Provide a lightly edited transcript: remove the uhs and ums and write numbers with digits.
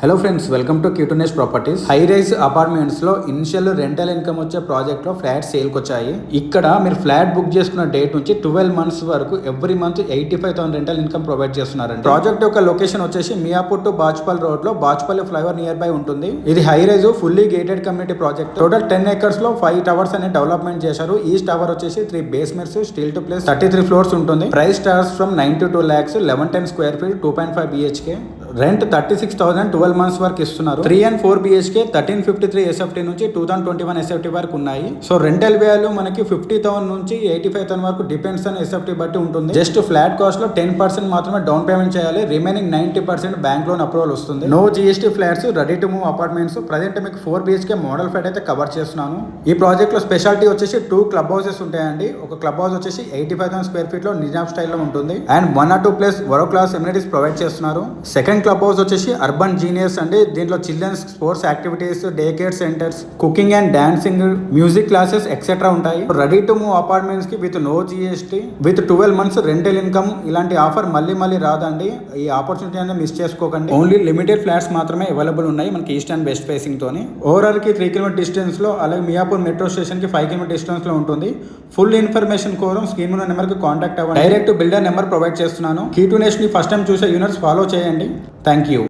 Hello friends, welcome to క్యూటోనెస్ properties. High rise apartments లో initial rental income వచ్చే project లో ఫ్లాట్ సేల్కి వచ్చాయి. ఇక్కడ మీరు ఫ్లాట్ బుక్ చేసుకున్న డేట్ నుంచి 12 months వరకు every month 85,000 rental income provide చేస్తున్నారండి. ప్రాజెక్ట్ యొక్క లొకేషన్ వచ్చేసి మియాపూర్ టు బాచ్పల్ రోడ్ లో బాచ్పల్లి ఫ్లైఓవర్ నియర్ బై ఉంటుంది. ఇది high rise fully gated community project. Total 10 acres లో 5 towers అనే డెవలప్మెంట్ చేశారు. ఈచ్ టవర్ వచ్చేసి 3 basements, steel to place 33 floors ఉంటుంది. Price starts from 9 to 2 lakhs, 1110 square feet, 2.5 BHK. Rent 36,000 12 months వరకు ఇస్తున్నారు. 3 and 4 BHK 1353 SFT నుంచి 2021 SFT వరకు ఉన్నాయి. సో రెంటల్ వాల్యూ మనకి 50,000 నుంచి 85,000 వరకు డిపెండ్స్ ఆన్ SFT బట్టి ఉంటుంది. జస్ట్ ఫ్లాట్ కాస్ట్ లో 10% మాత్రమే డౌన్ పేమెంట్ చేయాలి. రిమైనింగ్ 90% బ్యాంక్ లోన్ అప్రూవల్ వస్తుంది. No GST flats, ready to move apartments. Present మీకు 4 BHK మోడల్ ఫ్లాట్ అయితే కవర్ చేస్తున్నాను. ఈ ప్రాజెక్ట్ లో స్పెషాలిటీ వచ్చేసి 2 club houses ఉంటాయండి. ఒక క్లబ్ హౌస్ వచ్చేసి 85,000 square feet లో నిజాం స్టైల్లో ఉంటుంది and 1 or 2 place world class amenities provide చేస్తున్నారు. సెకండ్ క్లబ్ హౌస్ వచ్చేసి అర్బన్ జీనియస్ అండి. దీంట్లో childrens sports activities, day care centres, cooking and dancing, music classes etcetera ఉంటాయి. రెడీ టు మూవ్ అపార్ట్మెంట్స్ కి with no GST, with 12 months rental income. ఇలాంటి offer మళ్ళీ రాదండి. ఈ ఆపర్చునిటీ అనేది మిస్ చేసుకోకండి. ఓన్లీ లిమిటెడ్ ఫ్లాట్స్ మాత్రమే అవైలబుల్ ఉన్నాయి మనకి ఈస్ట్ అండ్ వెస్ట్ ఫేసింగ్ తోని. ఓవరాల్ కి 3 km డిస్టెన్స్ లో, అలాగే మియాపూర్ మెట్రో స్టేషన్ కి 5 km డిస్టెన్స్ లో ఉంటుంది. ఫుల్ ఇన్ఫర్మేషన్ కోసం స్క్రీన్ ఉన్న నెంబర్ కి కాంటాక్ట్ అవ్వండి. డైరెక్ట్ బిల్డర్ నెంబర్ ప్రొవైడ్ చేస్తున్నాను. క్యూటోనెస్ ని ఫస్ట్ టైం చూసే యూనిట్స్ ఫాలో చేయండి. Thank you.